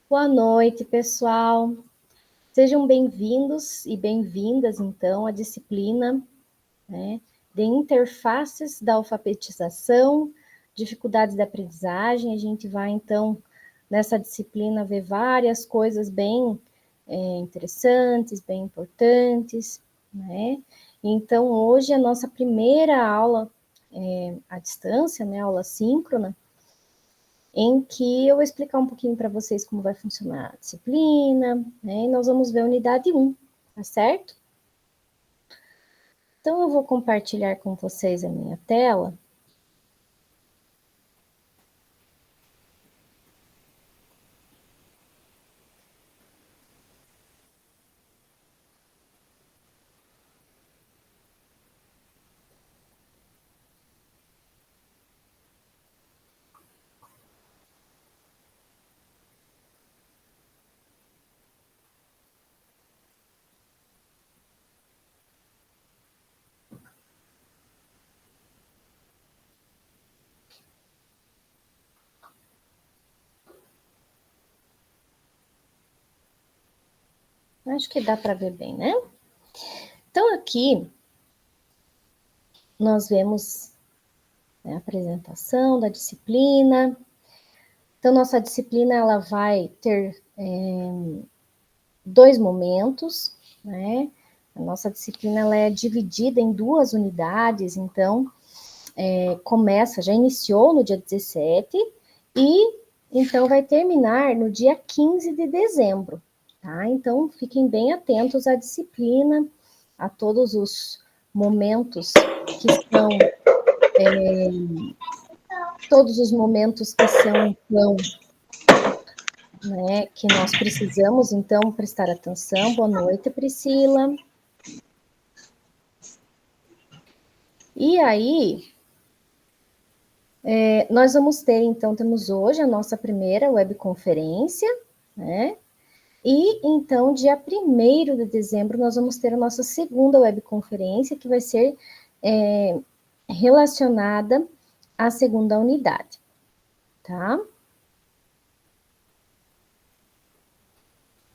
Boa noite, pessoal. Sejam bem-vindos e bem-vindas, então, à disciplina, né, de interfaces da alfabetização, dificuldades da aprendizagem. A gente vai, então, nessa disciplina, ver várias coisas bem interessantes, bem importantes, né? Então, hoje, a nossa primeira aula à distância, né, aula síncrona, em que eu vou explicar um pouquinho para vocês como vai funcionar a disciplina, né? E nós vamos ver a unidade 1, tá certo? Então, eu vou compartilhar com vocês a minha tela. Acho que dá para ver bem, né? Então, aqui, nós vemos, né, a apresentação da disciplina. Então, nossa disciplina, ela vai ter dois momentos, né? A nossa disciplina, ela é dividida em duas unidades, então, já iniciou no dia 17 e então vai terminar no dia 15 de dezembro, tá? Então, fiquem bem atentos à disciplina, a todos os momentos que são, então, né, que nós precisamos, então, prestar atenção. Boa noite, Priscila. E aí, nós vamos ter, então, temos hoje a nossa primeira webconferência, né? E, então, dia 1º de dezembro, nós vamos ter a nossa segunda webconferência, que vai ser relacionada à segunda unidade, tá?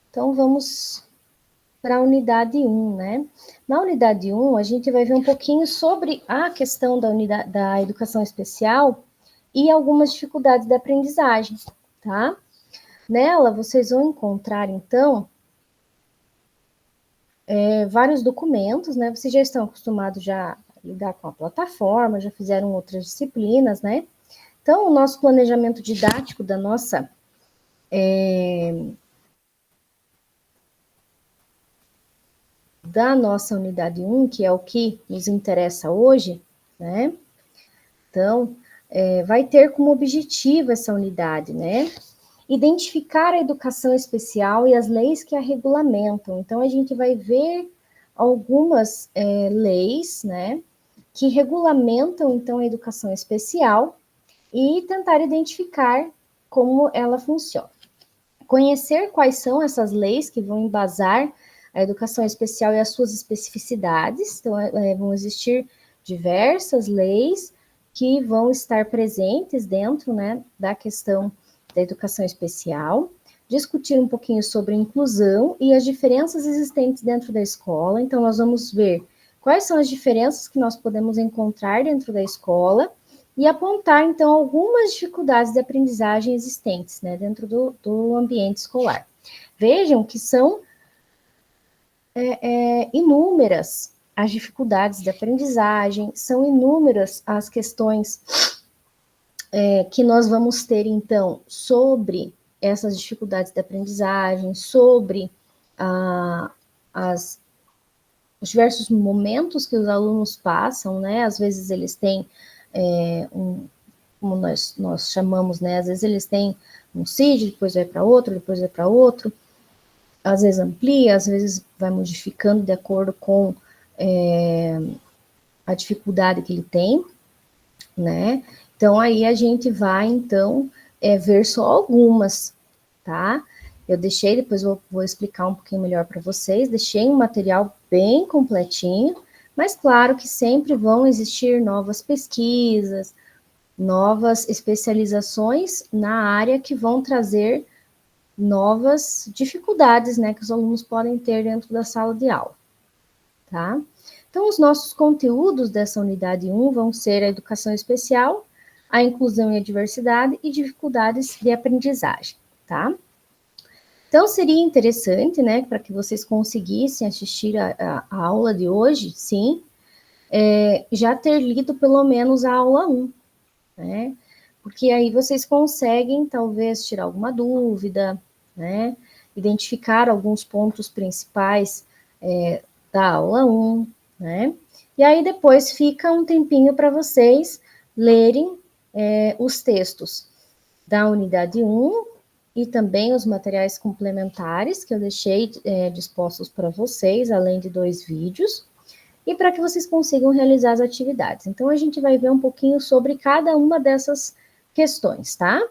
Então, vamos para a unidade 1, né? Na unidade 1, a gente vai ver um pouquinho sobre a questão da educação especial e algumas dificuldades da aprendizagem, tá? Nela, vocês vão encontrar, então, vários documentos, né? Vocês já estão acostumados já a lidar com a plataforma, já fizeram outras disciplinas, né? Então, o nosso planejamento didático da nossa unidade 1, que é o que nos interessa hoje, né? Então, vai ter como objetivo essa unidade, né? Identificar a educação especial e as leis que a regulamentam. Então, a gente vai ver algumas leis, né, que regulamentam, então, a educação especial e tentar identificar como ela funciona. Conhecer quais são essas leis que vão embasar a educação especial e as suas especificidades. Então, vão existir diversas leis que vão estar presentes dentro, né, da questão da educação especial. Discutir um pouquinho sobre inclusão e as diferenças existentes dentro da escola. Então, nós vamos ver quais são as diferenças que nós podemos encontrar dentro da escola e apontar, então, algumas dificuldades de aprendizagem existentes, né, dentro do ambiente escolar. Vejam que são inúmeras as dificuldades de aprendizagem, são inúmeras as questões que nós vamos ter, então, sobre essas dificuldades de aprendizagem, sobre os diversos momentos que os alunos passam, né? Às vezes eles têm como nós chamamos, né? Às vezes eles têm um CID, depois vai para outro, depois vai para outro. Às vezes amplia, às vezes vai modificando de acordo com a dificuldade que ele tem, né? Então, aí a gente vai, então, ver só algumas, tá? Eu deixei, depois vou explicar um pouquinho melhor para vocês, deixei um material bem completinho, mas claro que sempre vão existir novas pesquisas, novas especializações na área que vão trazer novas dificuldades, né, que os alunos podem ter dentro da sala de aula, tá? Então, os nossos conteúdos dessa unidade 1 vão ser a educação especial, a inclusão e a diversidade e dificuldades de aprendizagem, tá? Então, seria interessante, né, para que vocês conseguissem assistir a aula de hoje, sim, já ter lido pelo menos a aula 1, né? Porque aí vocês conseguem, talvez, tirar alguma dúvida, né? Identificar alguns pontos principais da aula 1, né? E aí depois fica um tempinho para vocês lerem os textos da unidade 1 e também os materiais complementares que eu deixei dispostos para vocês, além de 2 vídeos, e para que vocês consigam realizar as atividades. Então, a gente vai ver um pouquinho sobre cada uma dessas questões, tá?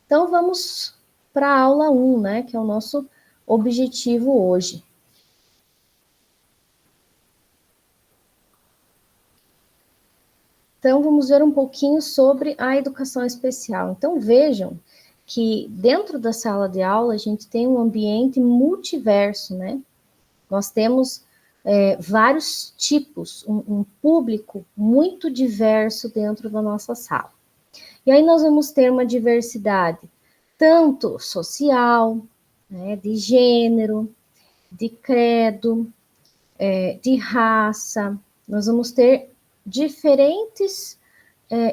Então, vamos para a aula 1, né, que é o nosso objetivo hoje. Então, vamos ver um pouquinho sobre a educação especial. Então, vejam que dentro da sala de aula a gente tem um ambiente multiverso, né? Nós temos vários tipos, um público muito diverso dentro da nossa sala. E aí nós vamos ter uma diversidade tanto social, né, de gênero, de credo, de raça. Nós vamos ter diferentes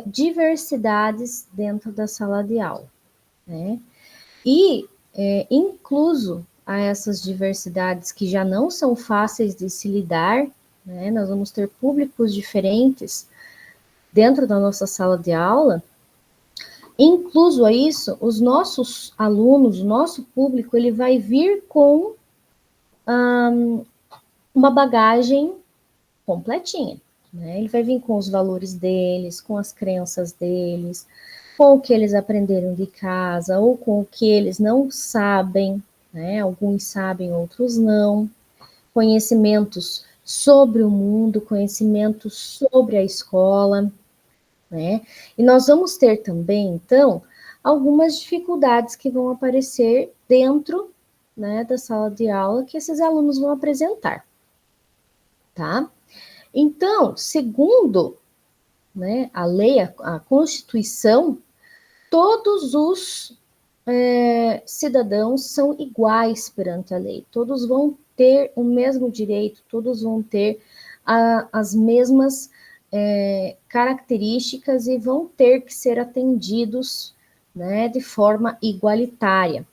diversidades dentro da sala de aula, né? E incluso a essas diversidades que já não são fáceis de se lidar, né? Nós vamos ter públicos diferentes dentro da nossa sala de aula. Incluso a isso, os nossos alunos, o nosso público, ele vai vir com uma bagagem completinha, né? Ele vai vir com os valores deles, com as crenças deles, com o que eles aprenderam de casa, ou com o que eles não sabem, né? Alguns sabem, outros não. Conhecimentos sobre o mundo, conhecimentos sobre a escola, né? E nós vamos ter também, então, algumas dificuldades que vão aparecer dentro, né, da sala de aula que esses alunos vão apresentar, tá? Então, segundo, né, a lei, a Constituição, todos os cidadãos são iguais perante a lei, todos vão ter o mesmo direito, todos vão ter as mesmas características e vão ter que ser atendidos, né, de forma igualitária.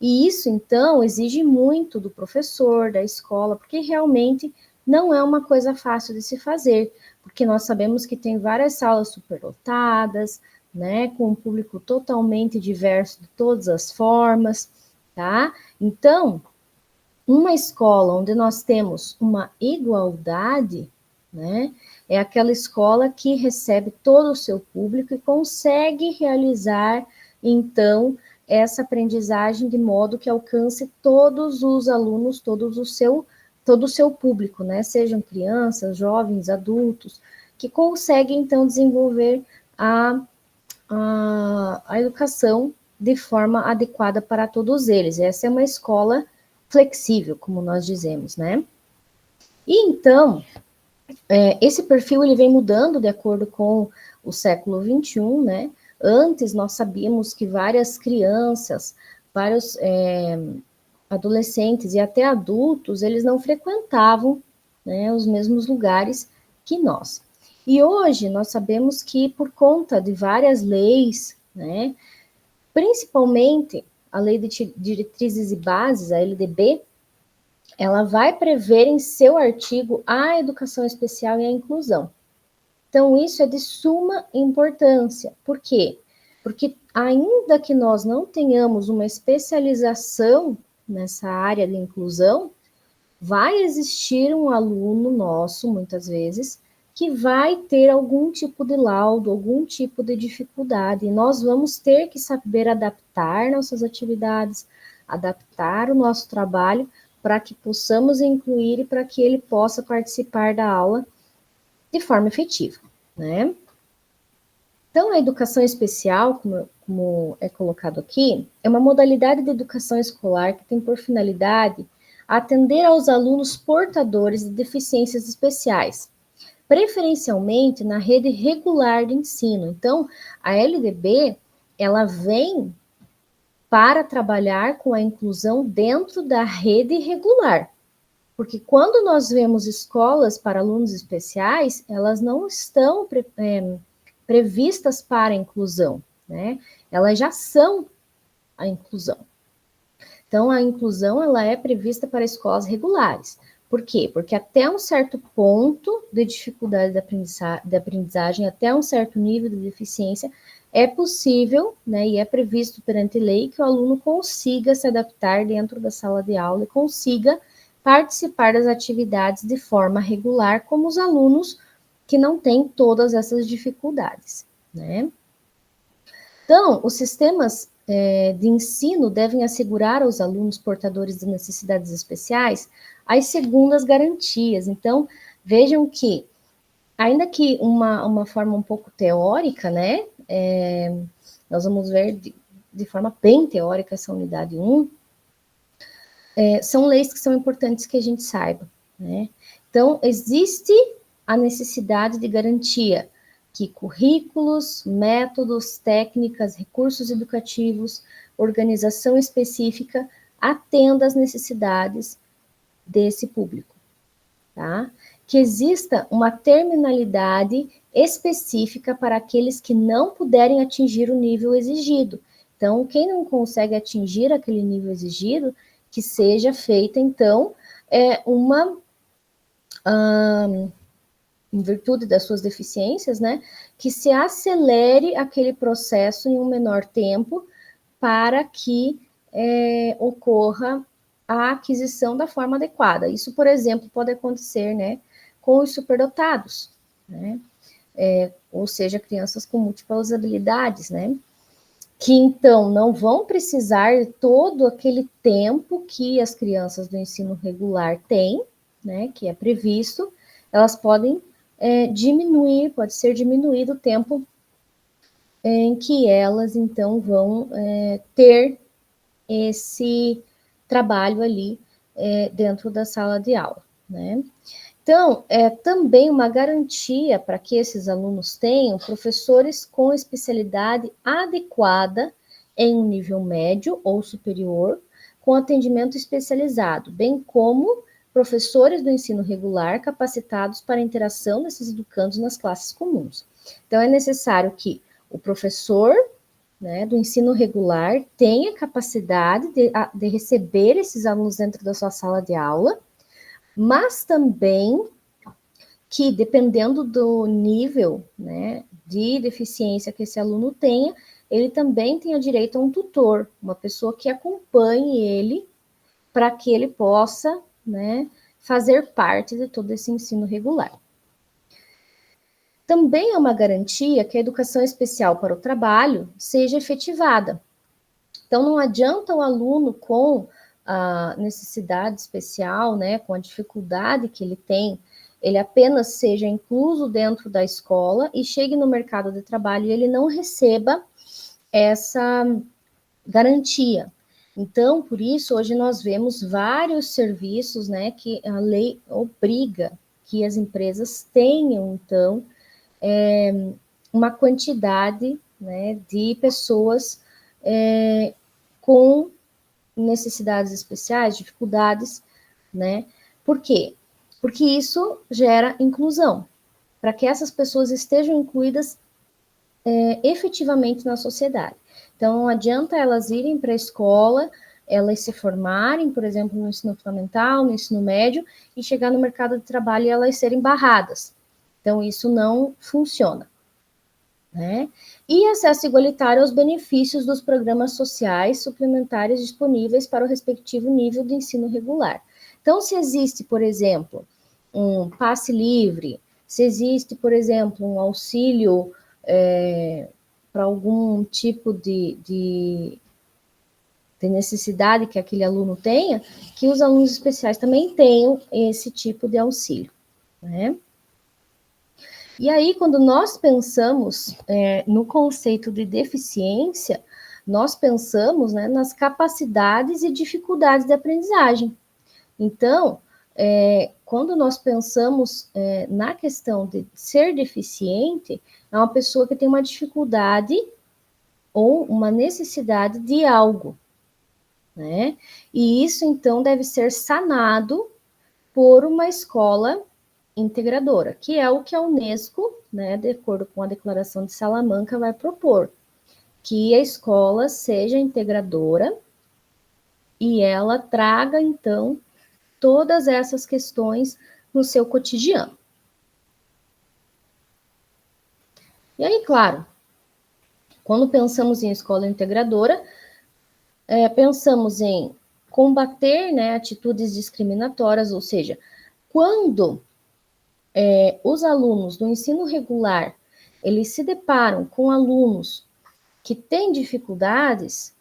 E isso, então, exige muito do professor, da escola, porque realmente não é uma coisa fácil de se fazer, porque nós sabemos que tem várias salas superlotadas, né, com um público totalmente diverso de todas as formas, tá? Então, uma escola onde nós temos uma igualdade, né, é aquela escola que recebe todo o seu público e consegue realizar, então, essa aprendizagem de modo que alcance todos os alunos, todo o seu público, né, sejam crianças, jovens, adultos, que conseguem, então, desenvolver a educação de forma adequada para todos eles. Essa é uma escola flexível, como nós dizemos, né? E então, esse perfil ele vem mudando de acordo com o século XXI, né? Antes nós sabíamos que várias crianças, vários adolescentes e até adultos, eles não frequentavam, né, os mesmos lugares que nós. E hoje nós sabemos que por conta de várias leis, né, principalmente a Lei de Diretrizes e Bases, a LDB, ela vai prever em seu artigo a educação especial e a inclusão. Então, isso é de suma importância. Por quê? Porque ainda que nós não tenhamos uma especialização nessa área de inclusão, vai existir um aluno nosso, muitas vezes, que vai ter algum tipo de laudo, algum tipo de dificuldade, e nós vamos ter que saber adaptar nossas atividades, adaptar o nosso trabalho para que possamos incluir e para que ele possa participar da aula de forma efetiva, né? Então, a educação especial, como é colocado aqui, é uma modalidade de educação escolar que tem por finalidade atender aos alunos portadores de deficiências especiais, preferencialmente na rede regular de ensino. Então, a LDB, ela vem para trabalhar com a inclusão dentro da rede regular. Porque quando nós vemos escolas para alunos especiais, elas não estão previstas para a inclusão, né? Elas já são a inclusão. Então, a inclusão, ela é prevista para escolas regulares. Por quê? Porque até um certo ponto de dificuldade de aprendizagem, até um certo nível de deficiência, é possível, né, e é previsto perante lei que o aluno consiga se adaptar dentro da sala de aula e consiga participar das atividades de forma regular, como os alunos que não têm todas essas dificuldades, né? Então, os sistemas de ensino devem assegurar aos alunos portadores de necessidades especiais as segundas garantias. Então, vejam que, ainda que uma forma um pouco teórica, né, nós vamos ver de forma bem teórica essa unidade 1, são leis que são importantes que a gente saiba, né? Então, existe a necessidade de garantia que currículos, métodos, técnicas, recursos educativos, organização específica atenda às necessidades desse público, tá? Que exista uma terminalidade específica para aqueles que não puderem atingir o nível exigido. Então, quem não consegue atingir aquele nível exigido, que seja feita, então, em virtude das suas deficiências, né, que se acelere aquele processo em um menor tempo para que ocorra a aquisição da forma adequada. Isso, por exemplo, pode acontecer, né, com os superdotados, né, ou seja, crianças com múltiplas habilidades, né, que então não vão precisar de todo aquele tempo que as crianças do ensino regular têm, né, que é previsto, elas podem diminuir, pode ser diminuído o tempo em que elas então vão ter esse trabalho ali dentro da sala de aula, né? Então, é também uma garantia para que esses alunos tenham professores com especialidade adequada em um nível médio ou superior, com atendimento especializado, bem como professores do ensino regular capacitados para a interação desses educandos nas classes comuns. Então, é necessário que o professor, né, do ensino regular tenha capacidade de receber esses alunos dentro da sua sala de aula, mas também que, dependendo do nível, né, de deficiência que esse aluno tenha, ele também tenha direito a um tutor, uma pessoa que acompanhe ele para que ele possa, né, fazer parte de todo esse ensino regular. Também é uma garantia que a educação especial para o trabalho seja efetivada. Então, não adianta o aluno com a necessidade especial, né, com a dificuldade que ele tem, ele apenas seja incluso dentro da escola e chegue no mercado de trabalho e ele não receba essa garantia. Então, por isso, hoje nós vemos vários serviços, né, que a lei obriga que as empresas tenham, então, uma quantidade, né, de pessoas com necessidades especiais, dificuldades, né? Por quê? Porque isso gera inclusão, para que essas pessoas estejam incluídas efetivamente na sociedade. Então, não adianta elas irem para a escola, elas se formarem, por exemplo, no ensino fundamental, no ensino médio, e chegar no mercado de trabalho e elas serem barradas. Então, isso não funciona, né? E acesso igualitário aos benefícios dos programas sociais suplementares disponíveis para o respectivo nível de ensino regular. Então, se existe, por exemplo, um passe livre, se existe, por exemplo, um auxílio para algum tipo de necessidade que aquele aluno tenha, que os alunos especiais também tenham esse tipo de auxílio, né? E aí, quando nós pensamos no conceito de deficiência, nós pensamos, né, nas capacidades e dificuldades de aprendizagem. Então, quando nós pensamos na questão de ser deficiente, é uma pessoa que tem uma dificuldade ou uma necessidade de algo, né? E isso, então, deve ser sanado por uma escola integradora, que é o que a Unesco, né, de acordo com a Declaração de Salamanca, vai propor, que a escola seja integradora e ela traga, então, todas essas questões no seu cotidiano. E aí, claro, quando pensamos em escola integradora, pensamos em combater, né, atitudes discriminatórias, ou seja, quando os alunos do ensino regular eles se deparam com alunos que têm dificuldades,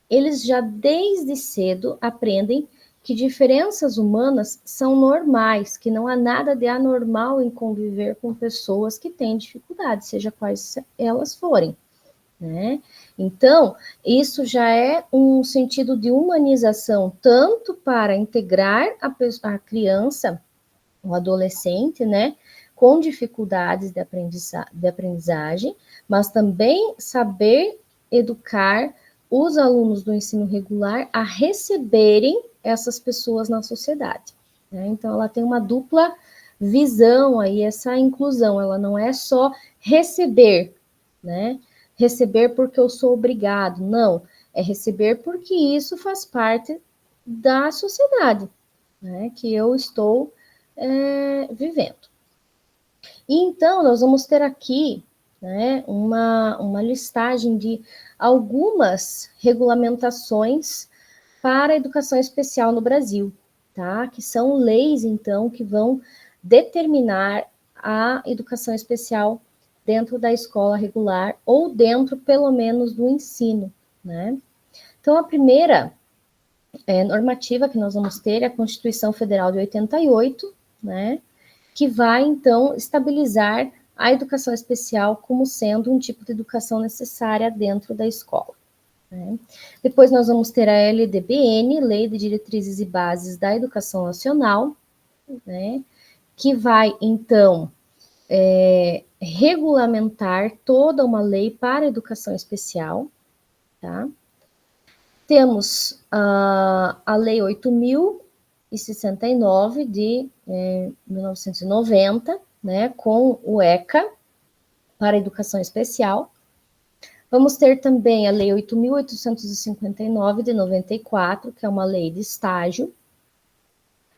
eles já desde cedo aprendem que diferenças humanas são normais, que não há nada de anormal em conviver com pessoas que têm dificuldades, seja quais elas forem, né? Então, isso já é um sentido de humanização, tanto para integrar a criança, o adolescente, né, com dificuldades de aprendizagem, mas também saber educar os alunos do ensino regular a receberem essas pessoas na sociedade, né? Então, ela tem uma dupla visão aí, essa inclusão, ela não é só receber, né? Receber porque eu sou obrigado, não, é receber porque isso faz parte da sociedade, né, que eu estou vivendo. E então, nós vamos ter aqui, né, uma listagem de algumas regulamentações para a educação especial no Brasil, tá? Que são leis, então, que vão determinar a educação especial dentro da escola regular ou dentro, pelo menos, do ensino, né? Então, a primeira normativa que nós vamos ter é a Constituição Federal de 88, né? Que vai, então, estabilizar a educação especial como sendo um tipo de educação necessária dentro da escola, né? Depois nós vamos ter a LDBN, Lei de Diretrizes e Bases da Educação Nacional, né? Que vai, então, regulamentar toda uma lei para a educação especial, tá? Temos a Lei 8.069 de 1990, né, com o ECA, para a educação especial. Vamos ter também a Lei 8.859 de 94, que é uma lei de estágio.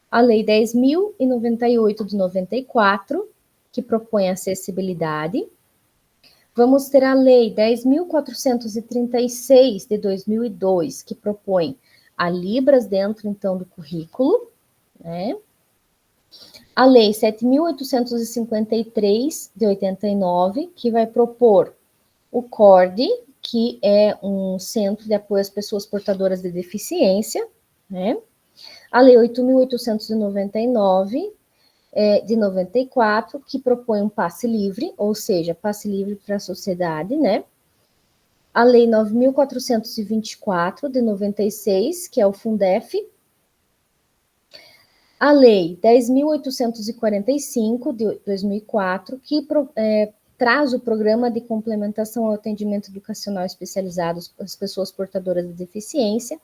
A Lei 10.098 de 94, que propõe acessibilidade. Vamos ter a Lei 10.436 de 2002, que propõe a Libras dentro, então, do currículo, né? A Lei 7.853 de 89, que vai propor o CORD, que é um centro de apoio às pessoas portadoras de deficiência, né? A Lei 8.899, de 94, que propõe um passe livre, ou seja, passe livre para a sociedade, né? A Lei 9.424, de 96, que é o Fundef. A Lei 10.845, de 2004, que traz o Programa de Complementação ao Atendimento Educacional Especializado às Pessoas Portadoras de Deficiência.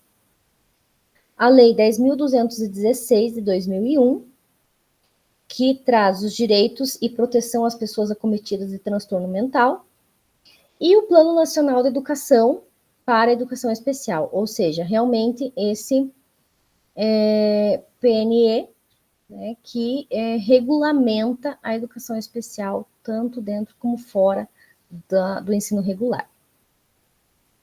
A Lei 10.216, de 2001, que traz os direitos e proteção às pessoas acometidas de transtorno mental, e o Plano Nacional de Educação para a Educação Especial, ou seja, realmente esse PNE, né, que regulamenta a educação especial, tanto dentro como fora do ensino regular.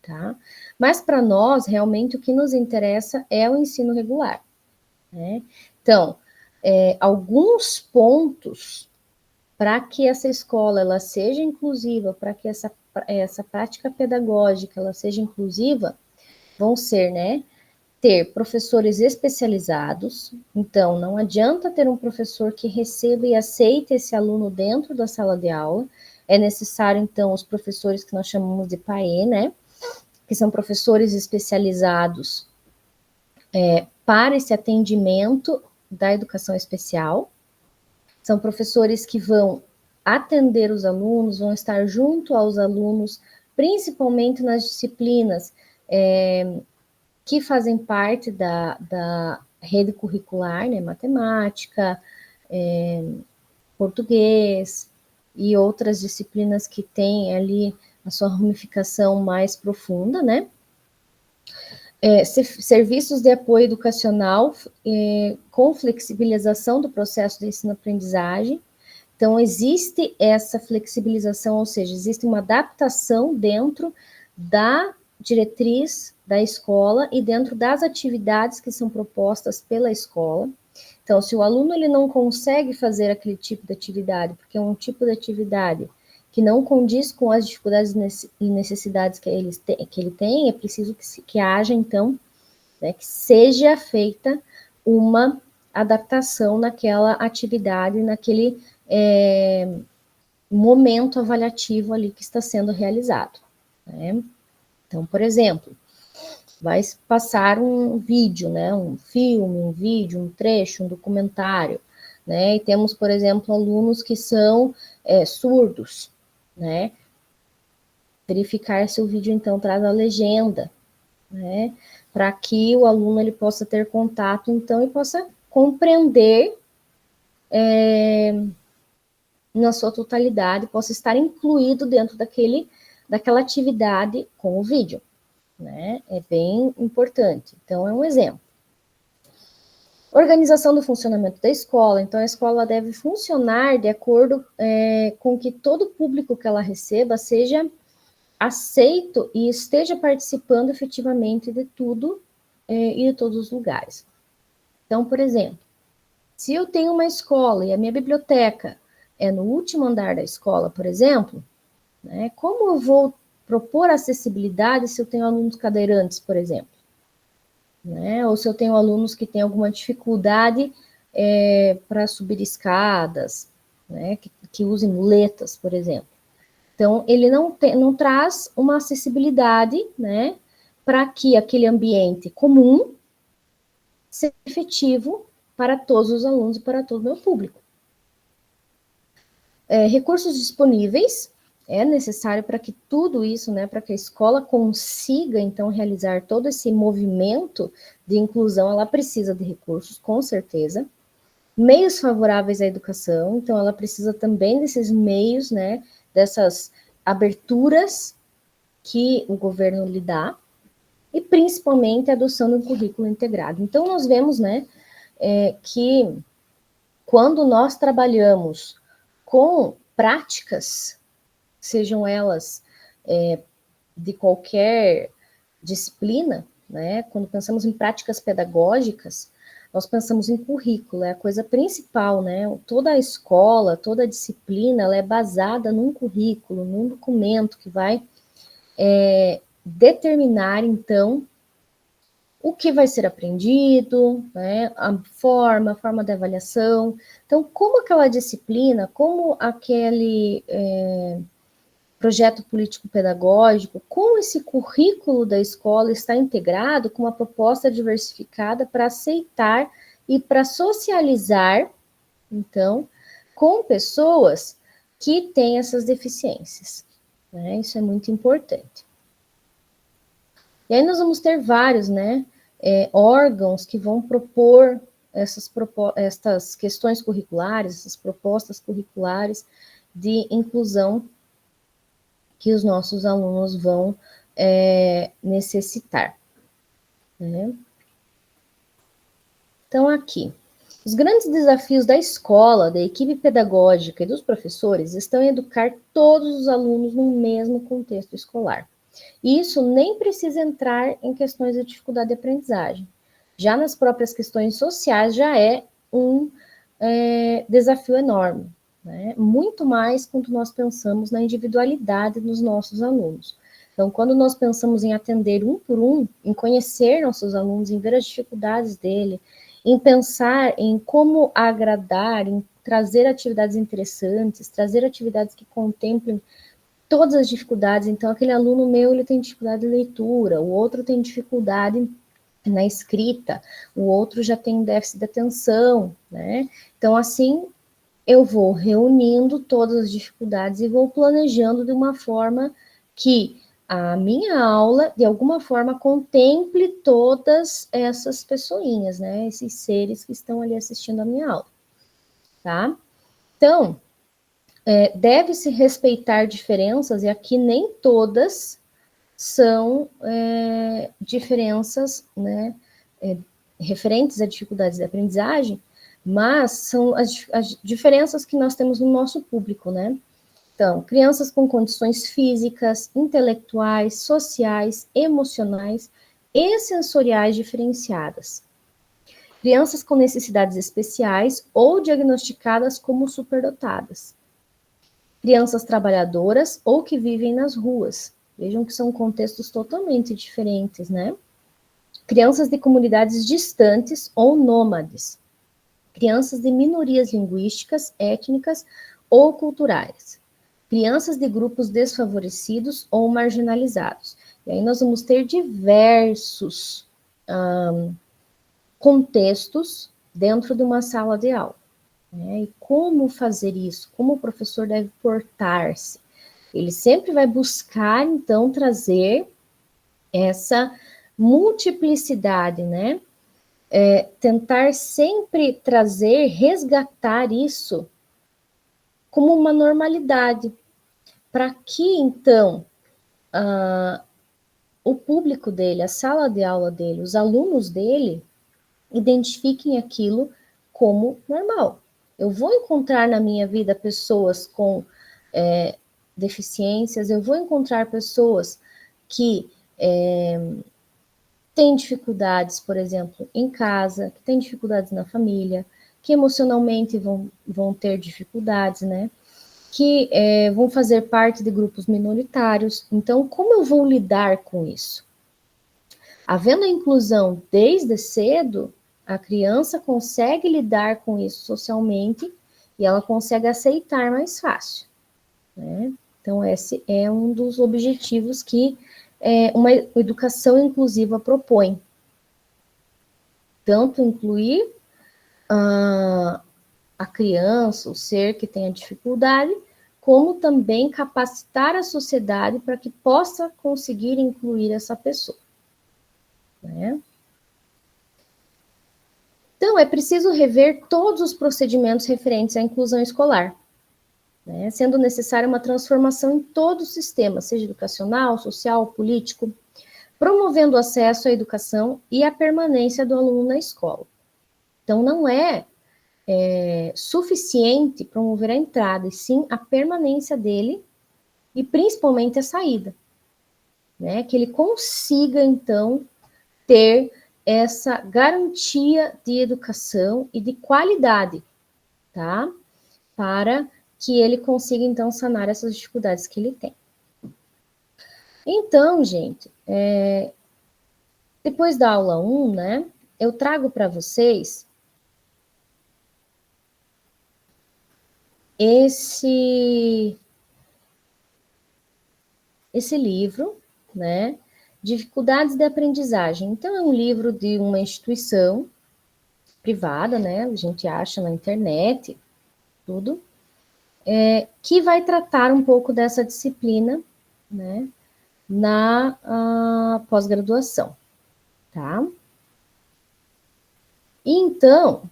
Tá? Mas para nós, realmente, o que nos interessa é o ensino regular, né? Então, alguns pontos para que essa escola ela seja inclusiva, para que essa prática pedagógica ela seja inclusiva, vão ser, né, ter professores especializados, então não adianta ter um professor que receba e aceite esse aluno dentro da sala de aula, é necessário, então, os professores que nós chamamos de PAE, né, que são professores especializados para esse atendimento da educação especial, são professores que vão atender os alunos, vão estar junto aos alunos, principalmente nas disciplinas que fazem parte da rede curricular, né, matemática, português e outras disciplinas que têm ali a sua ramificação mais profunda, né? Serviços de apoio educacional com flexibilização do processo de ensino-aprendizagem. Então, existe essa flexibilização, ou seja, existe uma adaptação dentro da diretriz da escola e dentro das atividades que são propostas pela escola. Então, se o aluno ele não consegue fazer aquele tipo de atividade, porque é um tipo de atividade que não condiz com as dificuldades e necessidades que ele tem, é preciso que haja, então, né, que seja feita uma adaptação naquela atividade, naquele momento avaliativo ali que está sendo realizado, né? Então, por exemplo, vai passar um vídeo, né, um filme, um vídeo, um trecho, um documentário, né, e temos, por exemplo, alunos que são surdos, né, verificar se o vídeo, então, traz a legenda, né, para que o aluno ele possa ter contato, então, e possa compreender na sua totalidade, possa estar incluído dentro daquela atividade com o vídeo, né? É bem importante. Então, é um exemplo. Organização do funcionamento da escola. Então, a escola deve funcionar de acordo com que todo público que ela receba seja aceito e esteja participando efetivamente de tudo e de todos os lugares. Então, por exemplo, se eu tenho uma escola e a minha biblioteca é no último andar da escola, por exemplo, né, como eu vou propor acessibilidade se eu tenho alunos cadeirantes, por exemplo? Né, ou se eu tenho alunos que têm alguma dificuldade para subir escadas, né, que usem muletas, por exemplo. Então, ele não traz uma acessibilidade, né, para que aquele ambiente comum seja efetivo para todos os alunos e para todo o meu público. Recursos disponíveis, é necessário para que tudo isso, né, para que a escola consiga, então, realizar todo esse movimento de inclusão, ela precisa de recursos, com certeza. Meios favoráveis à educação, então, ela precisa também desses meios, né, dessas aberturas que o governo lhe dá, e principalmente a adoção do currículo integrado. Então, nós vemos, né, que quando nós trabalhamos com práticas, sejam elas de qualquer disciplina, né? Quando pensamos em práticas pedagógicas, nós pensamos em currículo, é a coisa principal, né? Toda a escola, toda a disciplina, ela é basada num currículo, num documento que vai determinar, então, o que vai ser aprendido, né, a forma de avaliação. Então, como aquela disciplina, como aquele projeto político-pedagógico, como esse currículo da escola está integrado com uma proposta diversificada para aceitar e para socializar, então, com pessoas que têm essas deficiências, né? Isso é muito importante. E aí nós vamos ter vários, né, órgãos que vão propor estas questões curriculares, essas propostas curriculares de inclusão que os nossos alunos vão necessitar, né? Então, aqui, os grandes desafios da escola, da equipe pedagógica e dos professores estão em educar todos os alunos no mesmo contexto escolar. E isso nem precisa entrar em questões de dificuldade de aprendizagem. Já nas próprias questões sociais já é um desafio enorme, né? Muito mais quando nós pensamos na individualidade dos nossos alunos. Então, quando nós pensamos em atender um por um, em conhecer nossos alunos, em ver as dificuldades dele, em pensar em como agradar, em trazer atividades interessantes, trazer atividades que contemplem todas as dificuldades. Então, aquele aluno meu, ele tem dificuldade de leitura, o outro tem dificuldade na escrita, o outro já tem déficit de atenção, né? Então, assim, eu vou reunindo todas as dificuldades e vou planejando de uma forma que a minha aula, de alguma forma, contemple todas essas pessoinhas, né? Esses seres que estão ali assistindo a minha aula, tá? Então, deve-se respeitar diferenças, e aqui nem todas são diferenças, né, referentes a dificuldades de aprendizagem, mas são as diferenças que nós temos no nosso público, né? Então, crianças com condições físicas, intelectuais, sociais, emocionais e sensoriais diferenciadas. Crianças com necessidades especiais ou diagnosticadas como superdotadas. Crianças trabalhadoras ou que vivem nas ruas. Vejam que são contextos totalmente diferentes, né? Crianças de comunidades distantes ou nômades. Crianças de minorias linguísticas, étnicas ou culturais. Crianças de grupos desfavorecidos ou marginalizados. E aí nós vamos ter diversos contextos dentro de uma sala de aula. Né? E como fazer isso? Como o professor deve portar-se? Ele sempre vai buscar, então, trazer essa multiplicidade, né? Tentar sempre trazer, resgatar isso como uma normalidade, para que, então, o público dele, a sala de aula dele, os alunos dele, identifiquem aquilo como normal. Eu vou encontrar na minha vida pessoas com deficiências, eu vou encontrar pessoas que têm dificuldades, por exemplo, em casa, que têm dificuldades na família, que emocionalmente vão ter dificuldades, né? Que vão fazer parte de grupos minoritários. Então, como eu vou lidar com isso? Havendo a inclusão desde cedo, a criança consegue lidar com isso socialmente e ela consegue aceitar mais fácil, né? Então, esse é um dos objetivos que uma educação inclusiva propõe. Tanto incluir a criança, o ser que tem a dificuldade, como também capacitar a sociedade para que possa conseguir incluir essa pessoa, né? Então, é preciso rever todos os procedimentos referentes à inclusão escolar, né? Sendo necessária uma transformação em todo o sistema, seja educacional, social, político, promovendo o acesso à educação e a permanência do aluno na escola. Então, não é suficiente promover a entrada, e sim a permanência dele e principalmente a saída, né? Que ele consiga, então, ter essa garantia de educação e de qualidade, tá? Para que ele consiga, então, sanar essas dificuldades que ele tem. Então, gente, depois da aula 1, né, eu trago para vocês esse livro, né, Dificuldades de Aprendizagem. Então, é um livro de uma instituição privada, né, a gente acha na internet, tudo, que vai tratar um pouco dessa disciplina, né, na pós-graduação, tá? E então,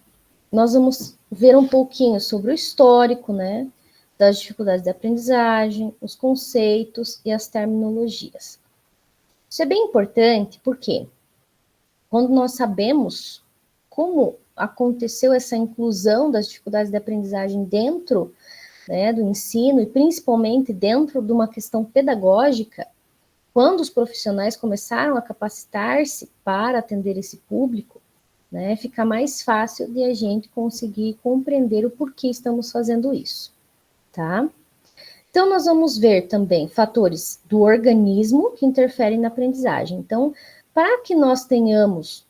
nós vamos ver um pouquinho sobre o histórico, né, das dificuldades de aprendizagem, os conceitos e as terminologias. Isso é bem importante, porque quando nós sabemos como aconteceu essa inclusão das dificuldades de aprendizagem dentro, né, do ensino, e principalmente dentro de uma questão pedagógica, quando os profissionais começaram a capacitar-se para atender esse público, né, fica mais fácil de a gente conseguir compreender o porquê estamos fazendo isso, tá? Então, nós vamos ver também fatores do organismo que interferem na aprendizagem. Então, para que nós tenhamos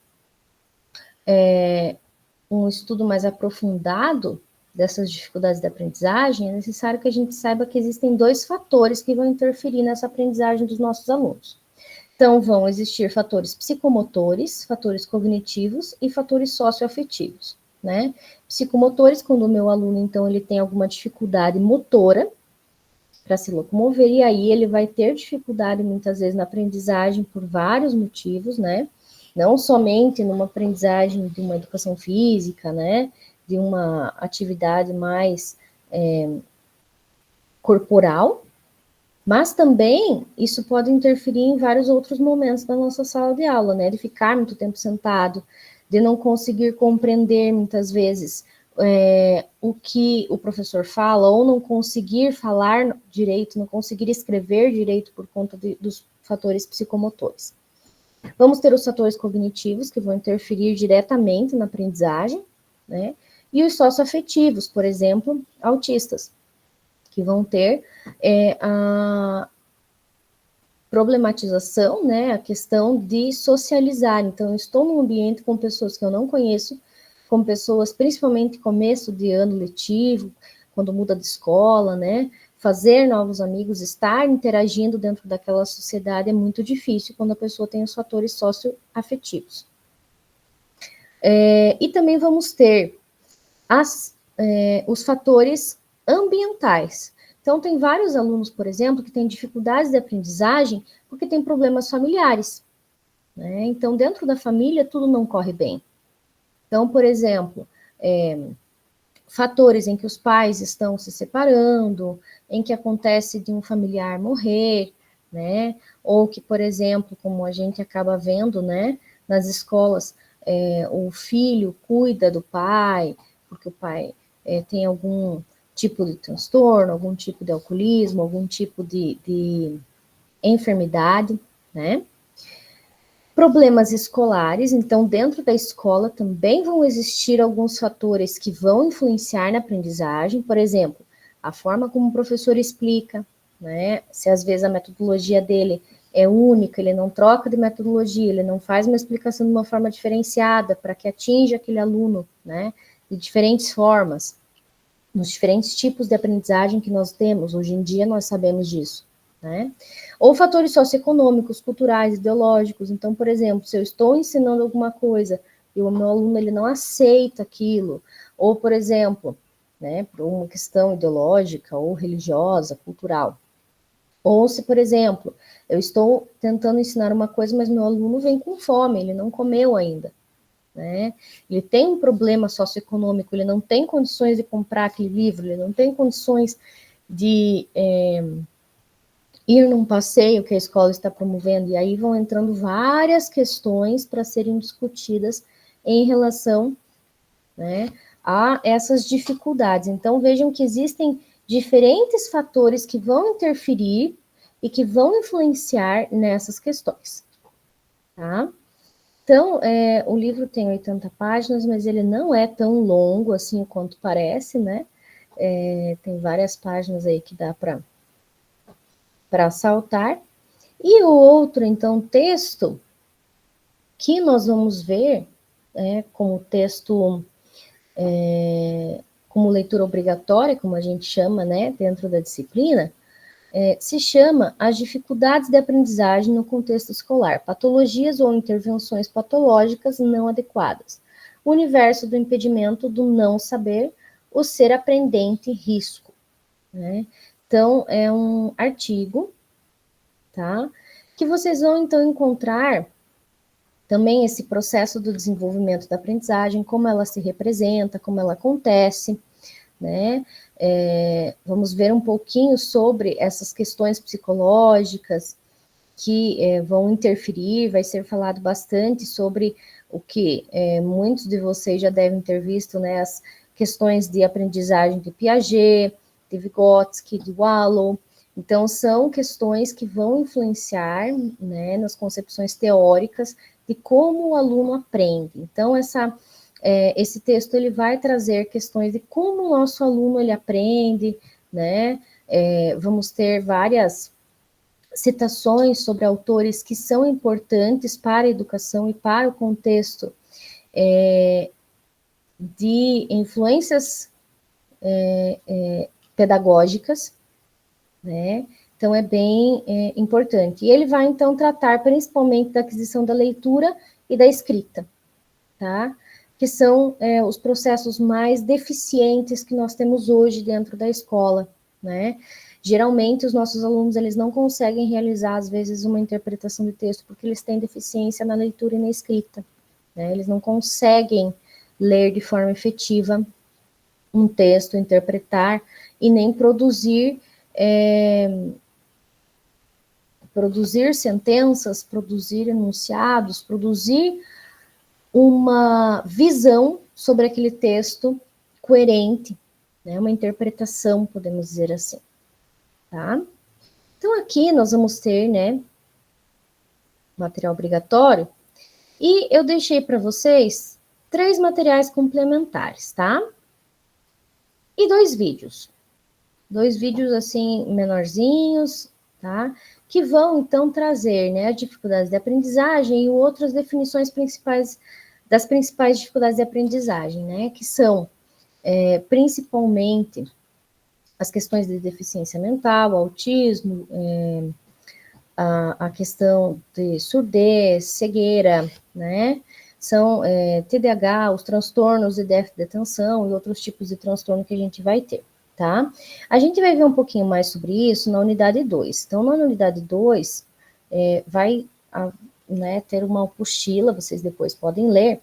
um estudo mais aprofundado dessas dificuldades da aprendizagem, é necessário que a gente saiba que existem 2 fatores que vão interferir nessa aprendizagem dos nossos alunos. Então, vão existir fatores psicomotores, fatores cognitivos e fatores socioafetivos, né? Psicomotores, quando o meu aluno, então, ele tem alguma dificuldade motora para se locomover, e aí ele vai ter dificuldade, muitas vezes, na aprendizagem por vários motivos, né? Não somente numa aprendizagem de uma educação física, né? De uma atividade mais corporal, mas também isso pode interferir em vários outros momentos da nossa sala de aula, né? De ficar muito tempo sentado, de não conseguir compreender muitas vezes o que o professor fala, ou não conseguir falar direito, não conseguir escrever direito por conta dos fatores psicomotores. Vamos ter os fatores cognitivos, que vão interferir diretamente na aprendizagem, né? E os socioafetivos, por exemplo, autistas, que vão ter a problematização, né, a questão de socializar. Então, eu estou num ambiente com pessoas que eu não conheço, com pessoas, principalmente começo de ano letivo, quando muda de escola, né, fazer novos amigos, estar interagindo dentro daquela sociedade é muito difícil quando a pessoa tem os fatores socioafetivos. E também vamos ter os fatores ambientais. Então, tem vários alunos, por exemplo, que têm dificuldades de aprendizagem porque têm problemas familiares, né? Então, dentro da família, tudo não corre bem. Então, por exemplo, fatores em que os pais estão se separando, em que acontece de um familiar morrer, né? Ou que, por exemplo, como a gente acaba vendo, né, nas escolas, o filho cuida do pai, porque o pai tem algum tipo de transtorno, algum tipo de alcoolismo, algum tipo de enfermidade, né? Problemas escolares, então dentro da escola também vão existir alguns fatores que vão influenciar na aprendizagem, por exemplo, a forma como o professor explica, né? Se às vezes a metodologia dele é única, ele não troca de metodologia, ele não faz uma explicação de uma forma diferenciada para que atinja aquele aluno, né? De diferentes formas, nos diferentes tipos de aprendizagem que nós temos, hoje em dia nós sabemos disso, né? Ou fatores socioeconômicos, culturais, ideológicos. Então, por exemplo, se eu estou ensinando alguma coisa e o meu aluno ele não aceita aquilo, ou, por exemplo, né, por uma questão ideológica ou religiosa, cultural. Ou se, por exemplo, eu estou tentando ensinar uma coisa, mas meu aluno vem com fome, ele não comeu ainda, né? Ele tem um problema socioeconômico, ele não tem condições de comprar aquele livro, ele não tem condições de ir num passeio que a escola está promovendo, e aí vão entrando várias questões para serem discutidas em relação, né, a essas dificuldades. Então, vejam que existem diferentes fatores que vão interferir e que vão influenciar nessas questões, tá? Então, o livro tem 80 páginas, mas ele não é tão longo assim quanto parece, né? Tem várias páginas aí que dá para saltar. E o outro, então, texto que nós vamos ver como texto, como leitura obrigatória, como a gente chama, né, dentro da disciplina, se chama As Dificuldades de Aprendizagem no Contexto Escolar, Patologias ou Intervenções Patológicas Não Adequadas, o Universo do Impedimento do Não Saber, o Ser Aprendente Risco, né? Então, é um artigo, tá? Que vocês vão, então, encontrar também esse processo do desenvolvimento da aprendizagem, como ela se representa, como ela acontece, né? Vamos ver um pouquinho sobre essas questões psicológicas que vão interferir, vai ser falado bastante sobre o que muitos de vocês já devem ter visto, né? As questões de aprendizagem de Piaget, de Vygotsky, de Wallow. Então, são questões que vão influenciar, né, nas concepções teóricas de como o aluno aprende. Então, esse texto ele vai trazer questões de como o nosso aluno ele aprende, né? vamos ter várias citações sobre autores que são importantes para a educação e para o contexto de influências pedagógicas, né? Então, é bem importante. E ele vai, então, tratar principalmente da aquisição da leitura e da escrita, tá? Que são os processos mais deficientes que nós temos hoje dentro da escola, né? Geralmente, os nossos alunos, eles não conseguem realizar, às vezes, uma interpretação de texto, porque eles têm deficiência na leitura e na escrita, né? Eles não conseguem ler de forma efetiva um texto, interpretar, e nem produzir sentenças, produzir enunciados, produzir uma visão sobre aquele texto coerente, né? Uma interpretação, podemos dizer assim, tá? Então, aqui nós vamos ter, né, material obrigatório, e eu deixei para vocês 3 materiais complementares, tá? E 2 vídeos. 2 vídeos, assim, menorzinhos, tá? Que vão, então, trazer, né, as dificuldades de aprendizagem e outras definições principais, das principais dificuldades de aprendizagem, né? Que são, principalmente, as questões de deficiência mental, autismo, a questão de surdez, cegueira, né? São TDAH, os transtornos de déficit de atenção e outros tipos de transtorno que a gente vai ter, tá? A gente vai ver um pouquinho mais sobre isso na unidade 2. Então, na unidade 2, né, ter uma apostila, vocês depois podem ler,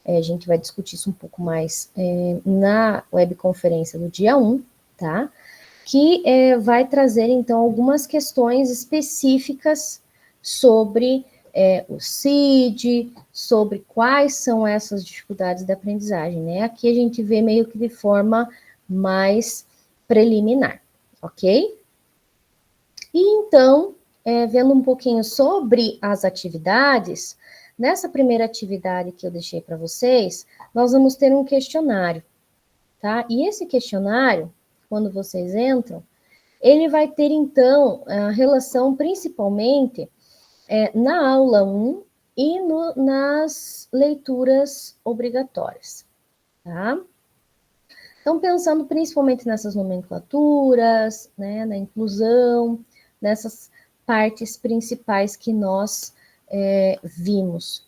a gente vai discutir isso um pouco mais na webconferência do dia 1, tá? Que vai trazer, então, algumas questões específicas sobre o CID, sobre quais são essas dificuldades da aprendizagem, né? Aqui a gente vê meio que de forma mais preliminar, ok? E então, vendo um pouquinho sobre as atividades, nessa primeira atividade que eu deixei para vocês, nós vamos ter um questionário, tá? E esse questionário, quando vocês entram, ele vai ter, então, a relação principalmente na aula 1 e nas leituras obrigatórias, tá? Então, pensando principalmente nessas nomenclaturas, né, na inclusão, nessas partes principais que nós vimos,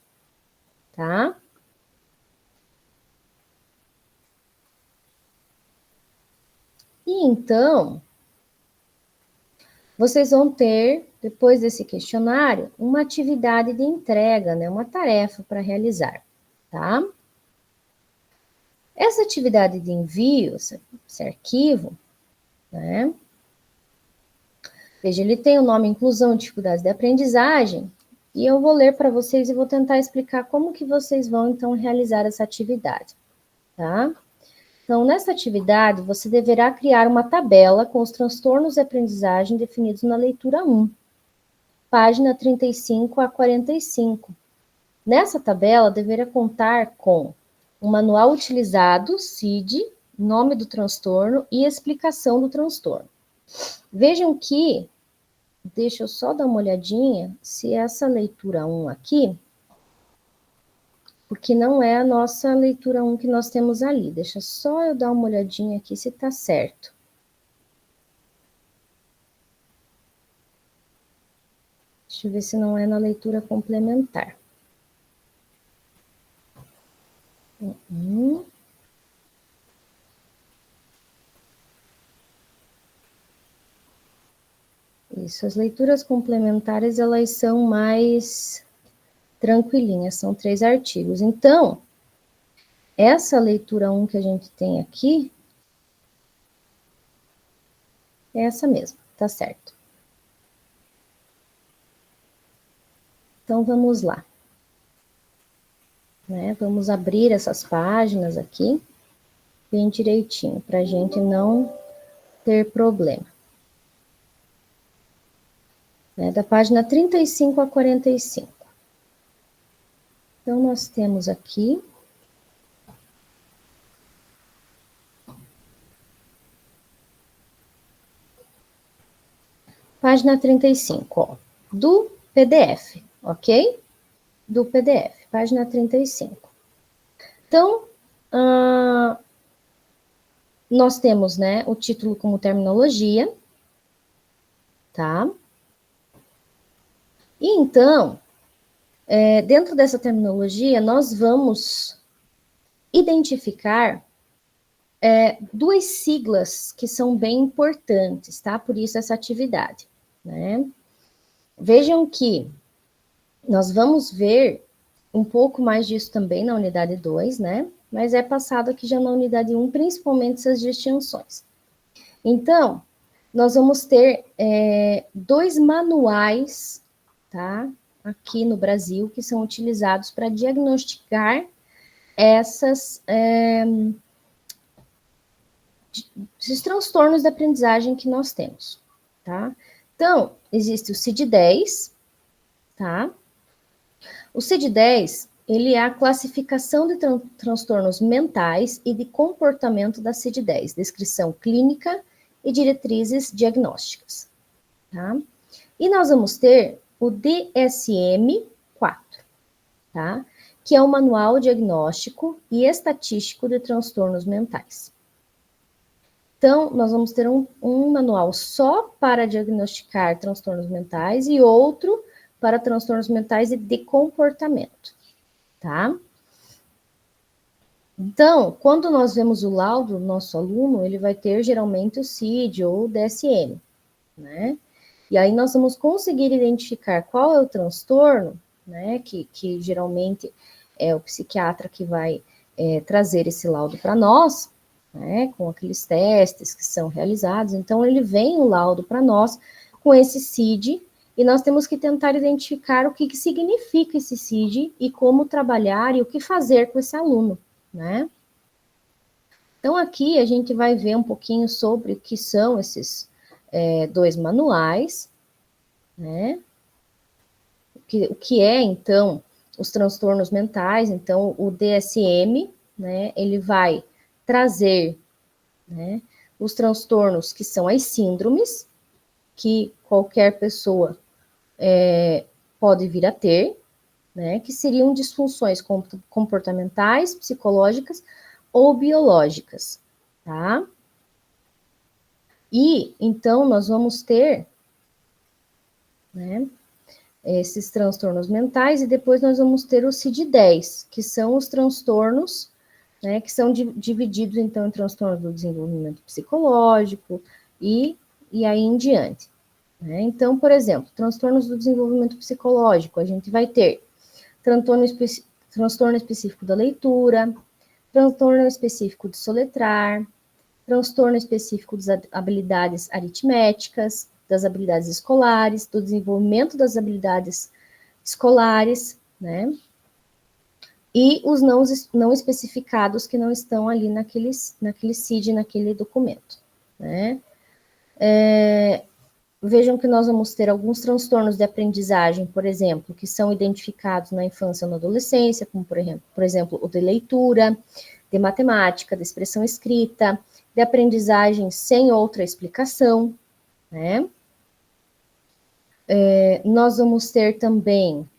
tá? E então, vocês vão ter, depois desse questionário, uma atividade de entrega, né, uma tarefa para realizar, tá? Essa atividade de envio, esse arquivo, né? Veja, ele tem o nome Inclusão e Dificuldades de Aprendizagem, e eu vou ler para vocês e vou tentar explicar como que vocês vão, então, realizar essa atividade, tá? Então, nessa atividade, você deverá criar uma tabela com os transtornos de aprendizagem definidos na leitura 1, página 35 a 45. Nessa tabela, deverá contar com um manual utilizado, CID, nome do transtorno e explicação do transtorno. Vejam que, deixa eu só dar uma olhadinha, se essa leitura 1 aqui, porque não é a nossa leitura 1 que nós temos ali. Deixa só eu dar uma olhadinha aqui se tá certo. Deixa eu ver se não é na leitura complementar. Isso, as leituras complementares, elas são mais tranquilinhas, são 3 artigos. Então, essa leitura 1 que a gente tem aqui, é essa mesmo, tá certo. Então, vamos lá. Né? Vamos abrir essas páginas aqui, bem direitinho, para a gente não ter problema. Né? Da página 35 a 45. Então, nós temos aqui Página 35, ó, do PDF, ok? Do PDF, página 35. Então, nós temos, né, o título como terminologia, tá? E então, dentro dessa terminologia, nós vamos identificar duas siglas que são bem importantes, tá? Por isso essa atividade, né? Vejam que nós vamos ver um pouco mais disso também na unidade 2, né? Mas é passado aqui já na unidade 1, principalmente essas distinções. Então, nós vamos ter dois manuais, tá? Aqui no Brasil, que são utilizados para diagnosticar esses transtornos da aprendizagem que nós temos, tá? Então, existe o CID-10, tá? O CID-10, ele é a classificação de transtornos mentais e de comportamento da CID-10, descrição clínica e diretrizes diagnósticas, tá? E nós vamos ter o DSM-4, tá? Que é o Manual Diagnóstico e Estatístico de Transtornos Mentais. Então, nós vamos ter um manual só para diagnosticar transtornos mentais e outro para transtornos mentais e de comportamento, tá? Então, quando nós vemos o laudo do nosso aluno, ele vai ter geralmente o CID ou o DSM, né? E aí nós vamos conseguir identificar qual é o transtorno, né? Que geralmente é o psiquiatra que vai trazer esse laudo para nós, né? Com aqueles testes que são realizados. Então, ele vem o laudo para nós com esse CID. E nós temos que tentar identificar o que significa esse CID e como trabalhar e o que fazer com esse aluno, né? Então, aqui a gente vai ver um pouquinho sobre o que são esses dois manuais, né? O que é, então, os transtornos mentais. Então, o DSM, né, ele vai trazer, né, os transtornos que são as síndromes, que qualquer pessoa pode vir a ter, né, que seriam disfunções comportamentais, psicológicas ou biológicas, tá? E, então, nós vamos ter, né, esses transtornos mentais e depois nós vamos ter o CID-10, que são os transtornos, né, que são divididos, então, em transtornos do desenvolvimento psicológico e aí em diante. Né? Então, por exemplo, transtornos do desenvolvimento psicológico, a gente vai ter transtorno específico da leitura, transtorno específico de soletrar, transtorno específico das habilidades aritméticas, das habilidades escolares, do desenvolvimento das habilidades escolares, né? E os não especificados que não estão ali naquele CID, naquele documento, né? Vejam que nós vamos ter alguns transtornos de aprendizagem, por exemplo, que são identificados na infância ou na adolescência, como, por exemplo, o de leitura, de matemática, de expressão escrita, de aprendizagem sem outra explicação, né? Nós vamos ter também,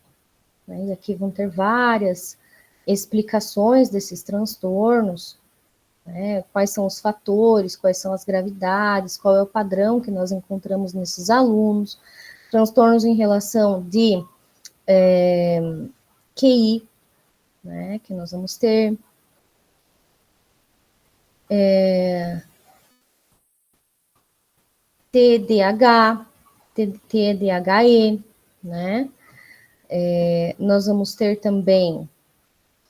né, e aqui vão ter várias explicações desses transtornos, né, quais são os fatores, quais são as gravidades, qual é o padrão que nós encontramos nesses alunos, transtornos em relação de QI, né, que nós vamos ter, TDAH, TDAHE, né, nós vamos ter também,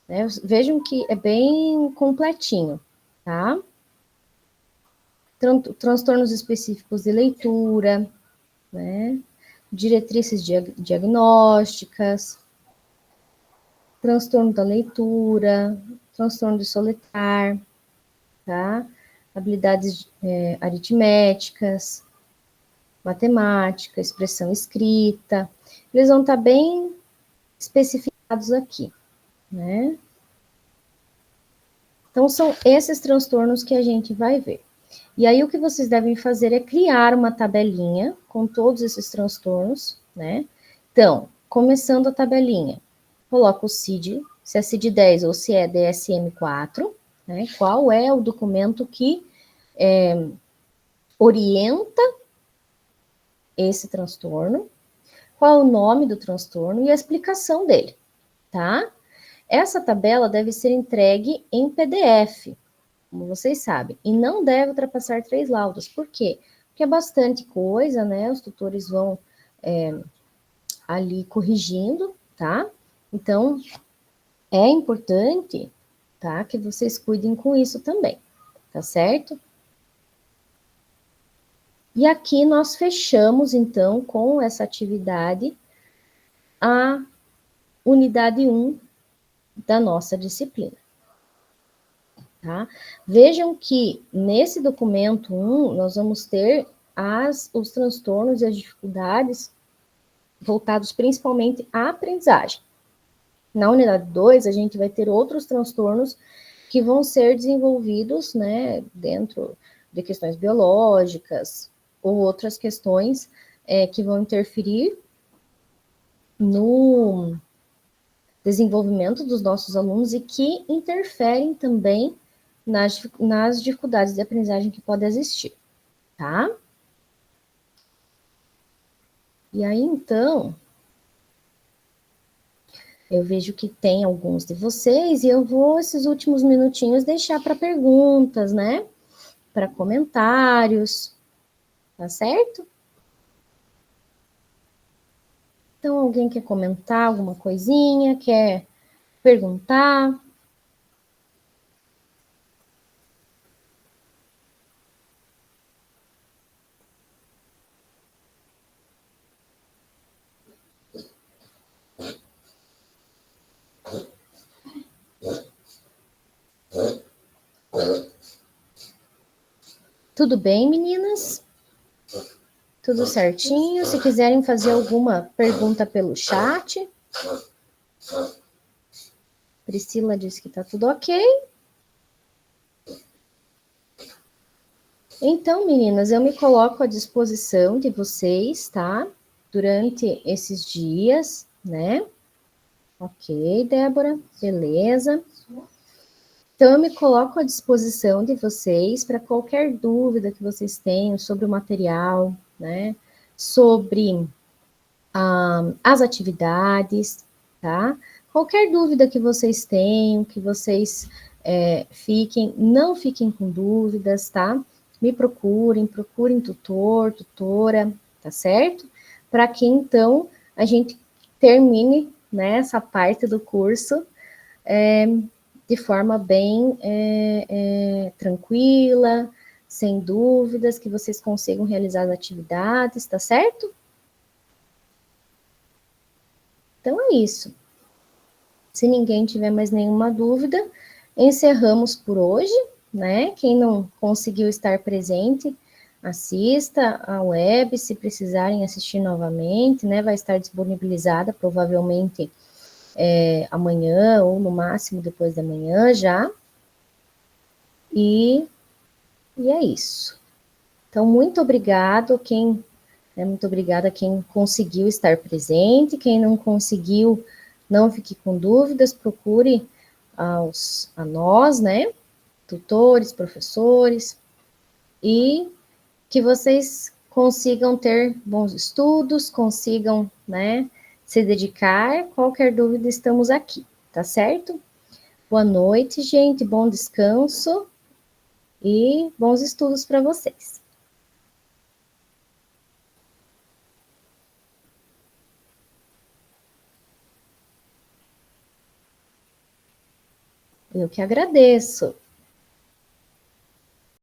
né, vejam que é bem completinho, tá? Transtornos específicos de leitura, né, diretrizes diagnósticas, transtorno da leitura, transtorno de soletrar, tá? Habilidades aritméticas, matemática, expressão escrita, eles vão estar bem especificados aqui, né? Então, são esses transtornos que a gente vai ver. E aí, o que vocês devem fazer é criar uma tabelinha, com todos esses transtornos, né? Então, começando a tabelinha, coloca o CID, se é CID-10 ou se é DSM-4, né? Qual é o documento que orienta esse transtorno, qual é o nome do transtorno e a explicação dele, tá? Essa tabela deve ser entregue em PDF, como vocês sabem, e não deve ultrapassar 3 laudas. Por quê? Porque é bastante coisa, né? Os tutores vão ali corrigindo, tá? Então, é importante, tá? Que vocês cuidem com isso também, tá certo? E aqui nós fechamos, então, com essa atividade, a unidade 1 da nossa disciplina. Tá? Vejam que nesse documento 1, nós vamos ter os transtornos e as dificuldades voltados principalmente à aprendizagem. Na unidade 2, a gente vai ter outros transtornos que vão ser desenvolvidos, né, dentro de questões biológicas ou outras questões que vão interferir no desenvolvimento dos nossos alunos e que interferem também nas dificuldades de aprendizagem que podem existir, tá? E aí, então, eu vejo que tem alguns de vocês e eu vou, esses últimos minutinhos, deixar para perguntas, né? Para comentários, tá certo? Então, alguém quer comentar alguma coisinha, quer perguntar? Tudo bem, meninas? Tudo certinho? Se quiserem fazer alguma pergunta pelo chat. Priscila disse que tá tudo ok. Então, meninas, eu me coloco à disposição de vocês, tá? Durante esses dias, né? Ok, Débora, beleza. Então, eu me coloco à disposição de vocês para qualquer dúvida que vocês tenham sobre o material, né? Sobre as atividades, tá? Qualquer dúvida que vocês tenham, que vocês não fiquem com dúvidas, tá? Me procurem tutor, tutora, tá certo? Para que então a gente termine, né, essa parte do curso de forma bem tranquila, sem dúvidas, que vocês consigam realizar as atividades, tá certo? Então é isso. Se ninguém tiver mais nenhuma dúvida, encerramos por hoje, né? Quem não conseguiu estar presente, assista a web, se precisarem assistir novamente, né? Vai estar disponibilizada provavelmente amanhã ou no máximo depois da manhã já. E é isso. Então, muito obrigado muito obrigada a quem conseguiu estar presente, quem não conseguiu, não fique com dúvidas, procure a nós, né, tutores, professores, e que vocês consigam ter bons estudos, consigam, né, se dedicar. Qualquer dúvida, estamos aqui, tá certo? Boa noite, gente, bom descanso e bons estudos para vocês. Eu que agradeço.